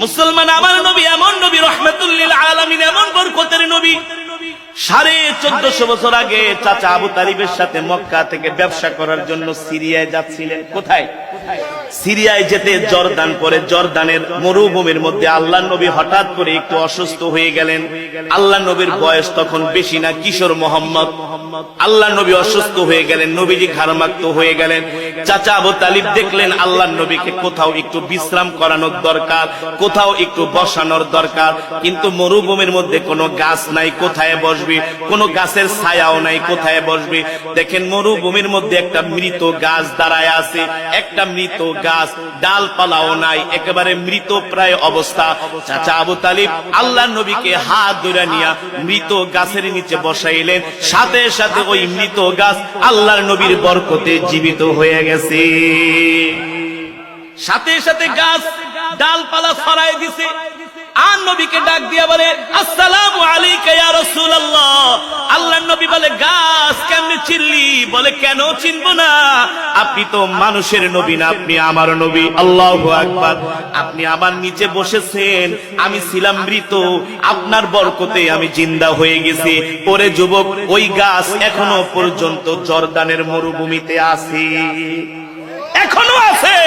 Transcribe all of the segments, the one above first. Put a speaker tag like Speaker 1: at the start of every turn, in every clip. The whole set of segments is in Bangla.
Speaker 1: মুসলমান আমার নবী এমন নবী, রহমাতুল লিল আলামিন, এমন বরকতের নবী। 1450 বছর আগে চাচা আবু তালিবের সাথে মক্কা থেকে ব্যবসা করার জন্য সিরিয়ায় যাচ্ছিলেন। কোথায়? সিরিয়ায় যেতে জর্দান পরে, জর্দানের মরুভূমির মধ্যে আল্লাহর নবী হঠাৎ করে একটু অসুস্থ হয়ে গেলেন। আল্লাহর নবীর বয়স তখন বেশি না, কিশোর মোহাম্মদ। আল্লাহর নবী অসুস্থ হয়ে গেলেন, নবীজি ঘাড়মাক্ত হয়ে গেলেন। চাচা আবু তালিব দেখলেন আল্লাহর নবীকে কোথাও একটু বিশ্রাম করানোর দরকার, কোথাও একটু বসানোর দরকার, কিন্তু মরুভূমির মধ্যে কোনো গাছ নাই, কোথায় বসবে? কোনো গাছের ছায়াও নাই, কোথায় বসবে? দেখেন মরুভূমির মধ্যে একটা মৃত গাছ দাঁড়ায় আছে, একটা মৃত গাছ, ডালপালাও নাই, একেবারে মৃত প্রায় অবস্থা। চাচা আবু তালিব আল্লাহর নবীকে হাত ধরে নিয়ে মৃত গাছের নিচে বসাইলেন। সাথে সাথে ওই মৃত গাছ আল্লাহর নবীর বরকতে জীবিত হয়ে গেছে। সাথে সাথে গাছ ডালপালা ছড়াই দিছে। আর নবীকে ডাক দিয়া বলে, আসসালামু আলাইকা ইয়া রাসূলুল্লাহ। আল্লাহর নবী বলে, গাছ কেমনে চিনলি? বলে, কেন চিনবো না? আপনি তো মানুষের নবী না, আপনি আমার নবী। আল্লাহু আকবার। আপনি আমার নিচে বসেছেন, আমি ছিলাম মৃত, আপনার বরকতে আমি জিন্দা হয়ে গেছি। ওরে যুবক, ওই গাছ এখনো পর্যন্ত জর্দানের মরুভূমিতে আছে, এখনো আছে,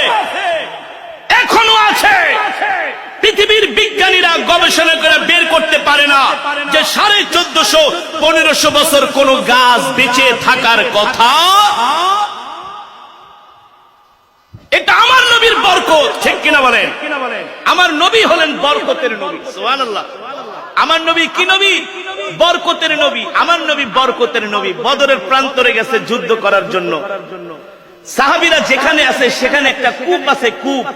Speaker 1: এখনো আছে। পৃথিবীর বিজ্ঞানীরা গবেষণা করে বের করতে পারে না যে 1450-1500 বছর কোন গাছ বেঁচে থাকার কথা। এটা আমার নবীর বরকত, ঠিক কিনা বলেন? আমার নবী হলেন বরকতের নবী। সুবহানাল্লাহ। আমার নবী কি নবী? বরকতের নবী। আমার নবী বরকতের নবী। বদরের প্রান্তরে গেছে যুদ্ধ করার জন্য। সাহাবীরা যেখানে আছে সেখানে একটা কূপ আছে, কূপ।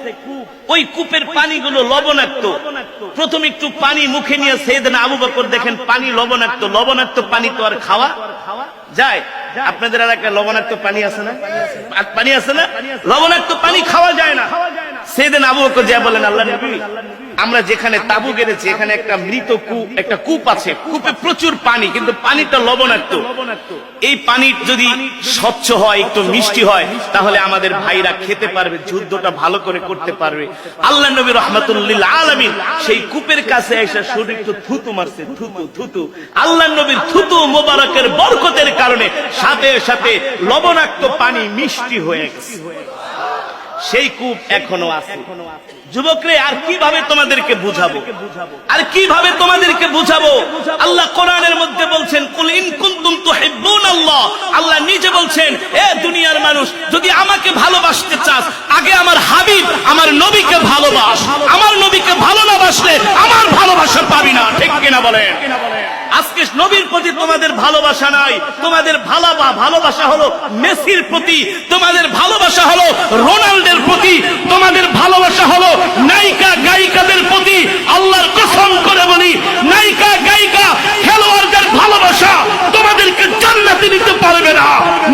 Speaker 1: ওই কূপের পানিগুলো লবণাক্ত। প্রথম একটু পানি মুখে নিয়ে সাইয়েদনা আবু বকর দেখেন পানি লবণাক্ত। লবণাক্ত পানি তো আর খাওয়া যায়? আপনাদের এলাকায় লবণাক্ত পানি আছে না? পানি আছে না? লবণাক্ত পানি খাওয়া যায় না। সাইয়েদনা আবু বকর যা বলেন, আল্লাহর নবী, আমরা যেখানে তাবু গেড়েছি এখানে একটা মৃত কূপ, একটা কূপ আছে, কূপে প্রচুর পানি, কিন্তু পানিটা লবণাক্ত। এই পানি যদি স্বচ্ছ হয়, একটু মিষ্টি হয়, তাহলে আমাদের ভাইরা খেতে পারবে, যুদ্ধটা ভালো করে করতে পারবে। আল্লাহর নবী রাহমাতুল লিল আলামিন সেই কূপের কাছে এসে শুধু একটু থুতু মারছে, থুতু থুতু। আল্লাহর নবীর থুতু মোবারকের বরকতের কারণে সাথে সাথে লবণাক্ত পানি মিষ্টি হয়ে গেছে। সেই কূপ এখনো আছে। যুবকরে, আর কিভাবে তোমাদেরকে বুঝাবো? আর কিভাবে তোমাদেরকে বুঝাবো? আল্লাহ কোরআনের মধ্যে বলছেন, কুল ইন কুনতুম তুহিব্বুনাল্লাহ। আল্লাহ নিজে বলছেন, এ দুনিয়ার মানুষ, যদি আমাকে ভালোবাসতে চাস, আগে আমার হাবিব, আমার নবীকে ভালোবাস। আমার নবীকে ভালো না বাসলে আমার ভালোবাসা পাবি না, ঠিক কিনা বলেন? আজকে নবীর প্রতি তোমাদের ভালোবাসা নাই। তোমাদের ভালোবাসা হলো মেসির প্রতি, তোমাদের ভালোবাসা হলো রোনাল্ডোর প্রতি, তোমাদের ভালোবাসা হলো নায়িকা গায়িকাদের প্রতি। আল্লাহর কসম করে বলি, নায়িকা গায়িকা খেলোয়াড়দের ভালোবাসা তোমাদেরকে জান্নাতে নিতে পারবে না।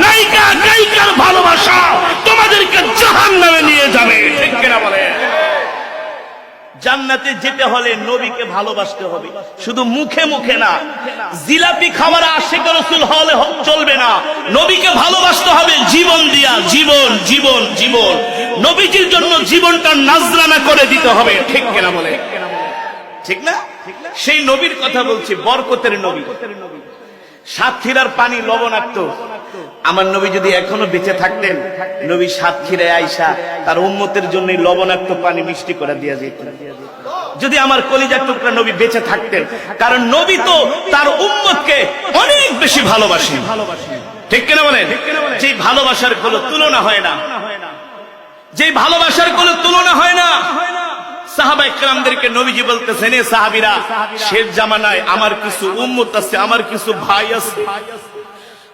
Speaker 1: নায়িকা গায়িকার ভালোবাসা তোমাদেরকে জাহান্নামে নিয়ে যাবে, ঠিক কিনা বলে? জান্নাতে যেতে হলে নবীকে ভালোবাসতে হবে, শুধু মুখে মুখে না। জিলাপি খাওয়ার আশিক রাসূল হলে চলবে না, নবীকে ভালোবাসতে হবে জীবন দিয়া। জীবন জীবন জীবন নবীজির জন্য জীবনটা নাজরানা করে দিতে হবে, ঠিক কিনা বলে? ঠিক না? সেই নবীর কথা বলছি, বরকতের নবী। সাতক্ষীরার পানি লবণাক্ত। আমার নবী যদি এখনো বেঁচে থাকতেন, নবী সাতক্ষীরায় আইসা তার উম্মতের জন্য লবণাক্ত পানি মিষ্টি করে দিয়ে যেতেন। যদি আমার কলিজার টুকরা নবী বেঁচে থাকতেন, কারণ নবী তো তার উম্মতকে অনেক বেশি ভালোবাসেন, ঠিক কিনা বলেন? যে ভালোবাসার কোনো তুলনা হয় না, যে ভালোবাসার কোনো তুলনা হয় না। সাহাবায়ে কেরামদেরকে নবীজি বলতেছেন, এ সাহাবীরা, শেষ জামানায় আমার কিছু উম্মত আছে, আমার কিছু ভাই আছে,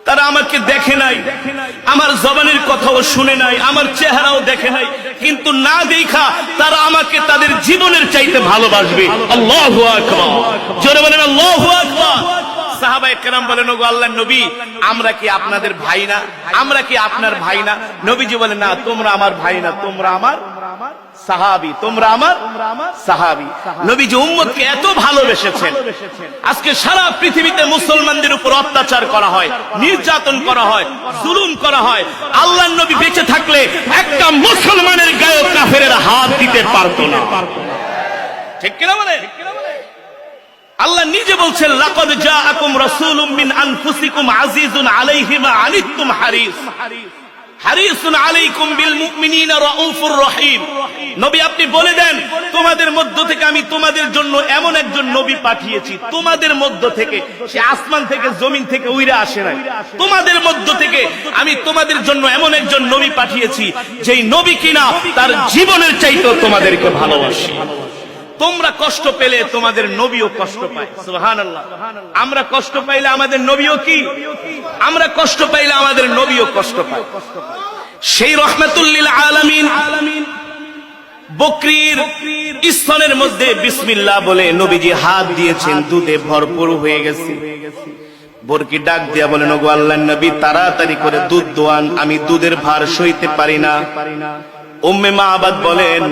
Speaker 1: তারা আমাকে দেখে নাই, আমার জবানের কথাও শুনে নাই, আমার চেহারাও দেখে নাই, কিন্তু না দেখা তারা আমাকে তাদের জীবনের চাইতে ভালোবাসবে। আল্লাহু আকবার। জোরে বলেন আল্লাহু আকবার। সাহাবায়ে কেরাম বলেন, ওগো আল্লাহর নবী, আমরা কি আপনাদের ভাই না? আমরা কি আপনার ভাই না? নবীজি বলেন, না, তোমরা আমার ভাই না, তোমরা আমার সাহাবী, তোমরা আমার সাহাবী। নবীজি উম্মতকে এত ভালোবেসেছেন। আজকে সারা পৃথিবীতে মুসলমানদের উপর অত্যাচার করা হয়, নির্যাতন করা হয়, জুলুম করা হয়। আল্লাহর নবী বেঁচে থাকলে একটা মুসলমানের গায়ে কাফেরেরা হাত দিতে পারতো না। ঠিক কিনা বলেন? আল্লাহ নিজে বলছেন লাকাদ জাআকুম রাসূলুম মিন আনফুসিকুম আজিজুন আলাইহি মা আনিতুম হারিসুন আলাইকুম বিল মুমিনিনা রাউফুর রহিম। নবী আপনি বলে দেন তোমাদের মধ্য থেকে আমি তোমাদের জন্য এমন একজন নবী পাঠিয়েছি, তোমাদের মধ্য থেকে, সে আসমান থেকে জমিন থেকে উইরা আসে নাই, তোমাদের মধ্য থেকে আমি তোমাদের জন্য এমন একজন নবী পাঠিয়েছি যেই নবী কিনা তার জীবনের চাইতেও তোমাদেরকে ভালোবাসে। তোমরা কষ্ট পেলে তোমাদের নবীও কষ্ট পায়। সুবহানাল্লাহ। আমরা কষ্ট পাইলে আমাদের নবীও কি? আমরা কষ্ট পাইলে আমাদের নবীও কষ্ট পায়। সেই রহমাতুল লিল আলামিন বকরির স্তনের মধ্যে বিসমিল্লাহ বলে নবীজি হাত দিয়েছেন, দুধে ভরপুর হয়ে গেছে। বরকি ডাক দিয়া বলেন, ওগো আল্লাহর নবী তাড়াতাড়ি করে দুধ দোয়ান, আমি দুধের ভার সইতে পারি না। উম্মে মাআবাদ বলেন,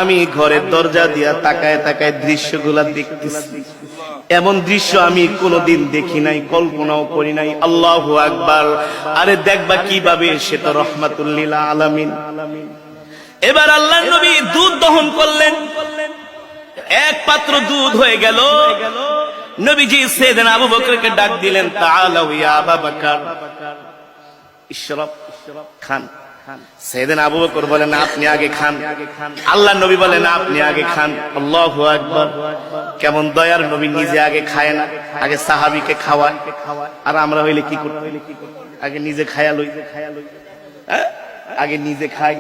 Speaker 1: আমি ঘরের দরজা দিয়া তাকায় তাকায় দৃশ্যগুলা দেখতেছি, এমন দৃশ্য আমি কোনোদিন দেখি নাই, কল্পনাও করি নাই। আল্লাহু আকবার। আরে দেখবা কিভাবে, সে তো রহমাতুল লিল আলামিন। এবার আল্লাহর নবী দুধ দহন করলেন, এক পাত্র দুধ হয়ে গেল। নবীজি সাইয়েদনা আবু বকরকে ডাক দিলেন, তাআলাউ ইয়া আবু বকর ইশরাব, খান। সাইয়েদনা আবু বকর বলেন, আপনি আগে খান। আল্লাহর নবী বলেন, আপনি আগে খান। আল্লাহু আকবার। কেমন দয়ার নবী, নিজে আগে খায় না, আগে সাহাবীকে খাওয়ায়। আর আমরা হইলে কি করতে? আগে নিজে খায়া লই, আগে নিজে খাই।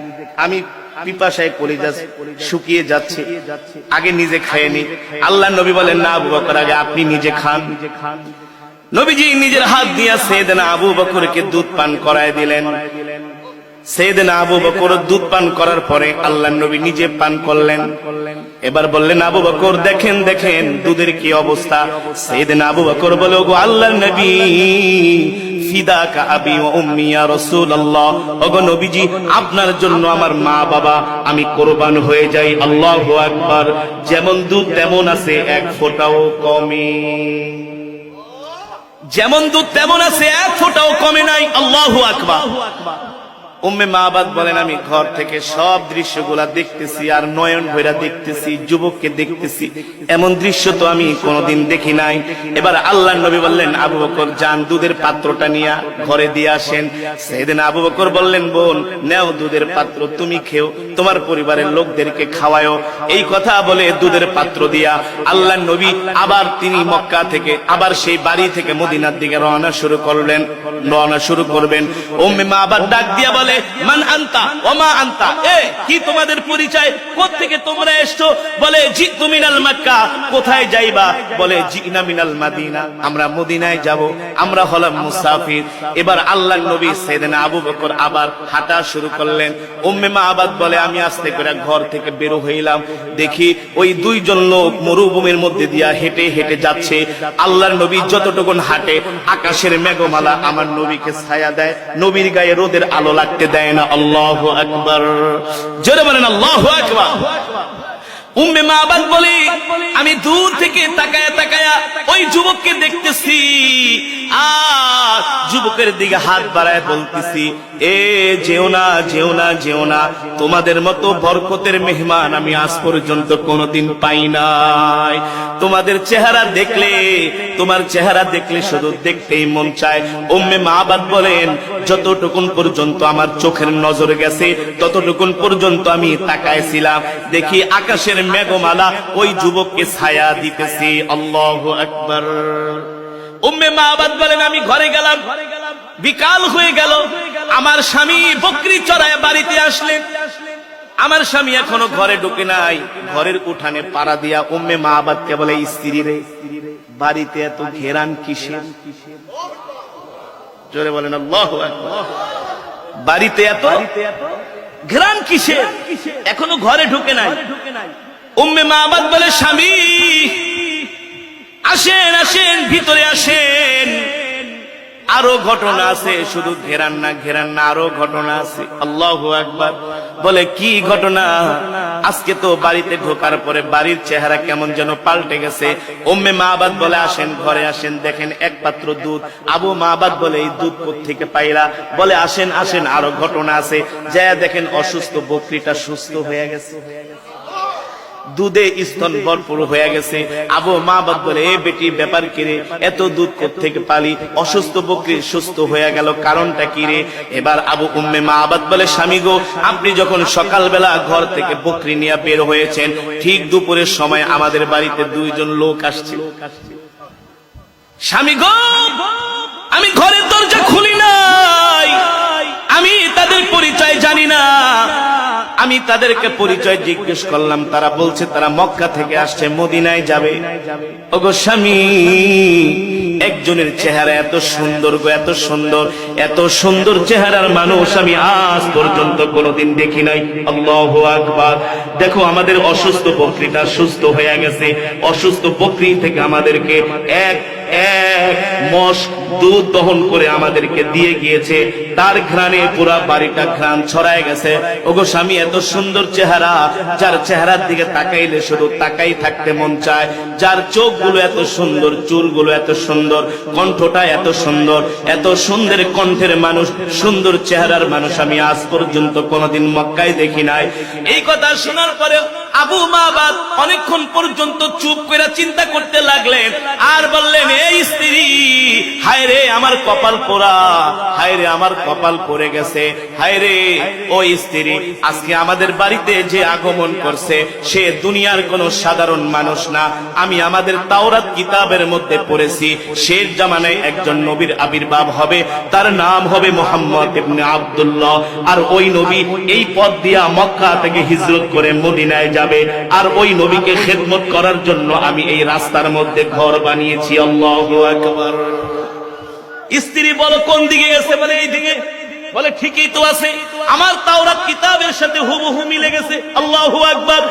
Speaker 1: আমি পিপাসায় কলিজা শুকিয়ে যাচ্ছে, আগে নিজে খায় নি। আল্লাহর নবী বলেন, না আবু বকর, আগে আপনি নিজে খান। নবীজি নিজের হাত দিয়া সাইয়েদনা আবু বকরকে দুধ পান করায় দিলেন। সাইয়েদনা আবু বকর দুধ পান করার পরে আল্লাহর নবী নিজে পান করলেন। এবার বললেন, আবু বকর দেখেন দেখেন দুধের কি অবস্থা। সাইয়েদনা আবু বকর বলে, ওগো আল্লাহর নবী ফিদাকা আবি ওয়া উম্মি ইয়া রাসূলুল্লাহ, ওগো নবীজি আপনার জন্য আমার মা বাবা আমি কুরবান হয়ে যাই। আল্লাহু আকবার। যেমন দুধ তেমন আছে, এক ফোঁটাও কমে। যেমন দুধ তেমন আছে, এক ফোঁটাও কমে নাই। আল্লাহু আকবার। উম্মে মাআবাদ বলেন, আমি ঘর থেকে সব দৃশ্যগুলা দেখতেছি আর নয়ন ভৈরা দেখতেছি, যুবককে দেখতেছি, এমন দৃশ্য তো আমি কোনোদিন দেখি নাই। এবার আল্লাহর নবী বললেন, আবু বকর যান দুধের পাত্রটা নিয়ে ঘরে দিয়ে আসেন। সাইয়েদনা আবু বকর বললেন, বোন নেও দুধের পাত্র, তুমি খেও, তোমার পরিবারের লোকদেরকে খাওয়ায়ও। এই কথা বলে দুধের পাত্র দিয়া আল্লাহর নবী আবার তিনি মক্কা থেকে আবার সেই বাড়ি থেকে মদিনার দিকে রওনা শুরু করবেন। উম্মে মাআবাদ ডাক দিয়া বলে, মান আনতা ওয়া মা আনতা, কি তোমাদের পরিচয়, কোত্থেকে তোমরা এসছো? বলে, জিতু মিনাল মক্কা। কোথায় যাইবা? বলে, জিনা মিনাল মাদিনা, আমরা মদিনায় যাব, আমরা হলাম মুসাফির। এবার আল্লাহর নবী সাইয়েদনা আবু বকর আবার হাঁটা শুরু করলেন। উম্মে মাআবাদ বলে, আমি আস্তে করে ঘর থেকে বের হইলাম, দেখি ওই দুইজন লোক মরুভূমির মধ্যে দিয়া হেঁটে হেঁটে যাচ্ছে। আল্লাহর নবী যতটুকুন হাঁটে আকাশের মেঘমালা আমার নবীকে ছায়া দেয়, নবীর গায়ে রোদের আলো লাগতে দেয় না। আল্লাহু আকবার। জোরে বলেন আল্লাহু আকবার। উম্মে মাআবাদ বলে, আমি দূর থেকে তাকায়া তাকায়া ওই যুবককে দেখতেছি আর যুবকের দিকে হাত বাড়ায় বলতেছি, যেও না যেও না যেও না, তোমাদের মতো বরকতের মেহমান আমি আজ পর্যন্ত কোনোদিন পাই নাই। তোমাদের চেহারা দেখলে, তোমার চেহারা দেখলে শুধু দেখতেই মন চায়। উম্মে মাআবাদ বলেন, যতটুকুন পর্যন্ত আমার চোখের নজর গেছে ততটুকুন পর্যন্ত আমি তাকাইছিলাম, দেখি আকাশের মেঘমালা ওই যুবককে ছায়া দিতেছে। আল্লাহু আকবার। উম্মে মাআবাদ বলেন, আমি ঘরে গেলাম, বিকাল হয়ে গেল। আমার স্বামী বকরি চড়ায় বাড়িতে আসলেন। আমার স্বামী এখনো ঘরে ঢুকে নাই। ঘরের উঠানে পাড়া দিয়া উম্মে মাআবাদকে বলে, স্ত্রী রে, বাড়িতে এত ঘেরান কিসের? জোরে বলেন আল্লাহু আকবার। বাড়িতে এত ঘেরান কিসের? এখনো ঘরে ঢুকে নাই। উম্মে মাআবাদ বলে, স্বামী আসেন আসেন, ভিতরে আসেন, আরো ঘটনা আছে, শুধু ঘেরান না ঘেরান না, আরো ঘটনা আছে। আল্লাহু আকবার। বলে, কি ঘটনা? আজকে তো বাড়িতে ঢোকার পরে বাড়ির চেহারা কেমন যেন পাল্টে গেছে। উম্মে মাআবাদ বলে, আসেন ঘরে আসেন, দেখেন এক পাত্র দুধ। আবু মাআবাদ বলে, এই দুধ কোত্থেকে পাইলা? বলে, আসেন আসেন, আরো ঘটনা আছে। যায় দেখেন অসুস্থ বকরিটা সুস্থ হয়ে গেছে। দুধে স্তন ভরপুর হয়ে গেছে। আবু মাবাদ বলে, এ বেটি ব্যাপার কি রে, এত দুধ কোত্থেকে পালি? অসুস্থ বকরি সুস্থ হয়ে গেল, কারণটা কি রে? এবার আবু উম্মে মাবাদ বলে, স্বামী গো, আপনি যখন সকালবেলা ঘর থেকে বকরি নিয়ে বের হয়েছেন, ঠিক দুপুরের সময় আমাদের বাড়িতে দুইজন লোক আসছে। স্বামী গো, আমি ঘরের দরজা খুলি নাই, আমি তাদের পরিচয় জানি না। আমি তাদেরকে পরিচয় জিজ্ঞেস করলাম, তারা বলছে তারা মক্কা থেকে আসছে, মদিনায় যাবে। ওগো স্বামী, একজনের চেহারা এত সুন্দর গো, এত সুন্দর, এত সুন্দর চেহারার মানুষ আমি আজ পর্যন্ত কোনোদিন দেখি নাই। আল্লাহু আকবার। দেখো আমাদের অসুস্থ বকরিটা সুস্থ হয়ে গেছে। অসুস্থ বকরি থেকে আমাদেরকে এক মশ দুধ দহন করে আমাদেরকে দিয়ে গিয়েছে। তার ঘ্রাণে পুরা বাড়িটা ঘ্রাণ ছড়ায় গেছে। ওগো স্বামী, এত সুন্দর চেহারা, যার চেহারার দিকে তাকাইলে শুধু তাকাই থাকতে মন চায়, যার চোখগুলো এত সুন্দর, চুলগুলো এত সুন্দর, কণ্ঠটা এত সুন্দর, এত সুন্দর কণ্ঠের মানুষ, সুন্দর চেহারার মানুষ আমি আজ পর্যন্ত কোনোদিন মক্কায় দেখি নাই। এই কথা শোনার পরে আবু মাবাদ অনেকক্ষণ পর্যন্ত চুপ করে চিন্তা করতে লাগলেন, আর বললেন, এই স্ত্রী, হায় রে আমার কপাল পোড়া, হায় রে আমার কপাল পড়ে গেছে, হায় রে ওই স্ত্রী, আজকে আমাদের বাড়িতে যে আগমন করছে সে দুনিয়ার কোন সাধারণ মানুষ না। আমি আমাদের তাওরাত কিতাবের মধ্যে পড়েছি, শেষ জামানায় একজন নবীর আবির্ভাব হবে, তার নাম হবে মুহাম্মদ ইবনে আব্দুল্লাহ। আর ওই নবী এই পথ দিয়া মক্কা থেকে হিজরত করে মদিনায় যাবে, আর ওই নবীকে খেদমত করার জন্য আমি এই রাস্তার মধ্যে ঘর বানিয়েছি। আল্লাহু আকবার। স্ত্রী বলো, কোন দিকে গেছে? বলে এই দিকে। বলে ঠিকই তো আছে, আমার তাওরাত কিতাবের সাথে হুবহু মিলে গেছে। আল্লাহু আকবার।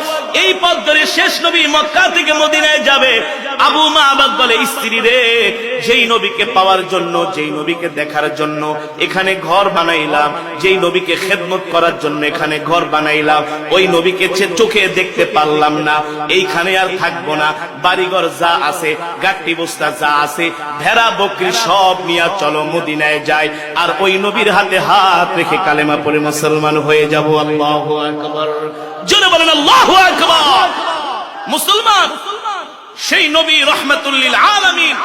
Speaker 1: এই পথ ধরে শেষ নবী মক্কা থেকে মদিনায় যাবে। আবু মাবাদ বলে, স্ত্রী রে, যেই নবীকে পাওয়ার জন্য, যেই নবীকে দেখার জন্য এখানে ঘর বানাইলাম, যেই নবীকে খেদমত করার জন্য এখানে ঘর বানাইলাম, ওই নবীকে চোখে দেখতে পারলাম না, এইখানে আর থাকবো না। বাড়িঘর যা আছে, গাট্টি বস্তা যা আছে, ভেড়া বকরি সব নিয়ে চলো মদিনায় যাই, আর ওই নবীর হাতে হাত রেখে কালেমা পড়ে মুসলমান হয়ে যাব। আল্লাহু আকবার। জোরে বলেন আল্লাহু আকবার। মুসলমান সেই নবী রহমাতুল লিল আলামিন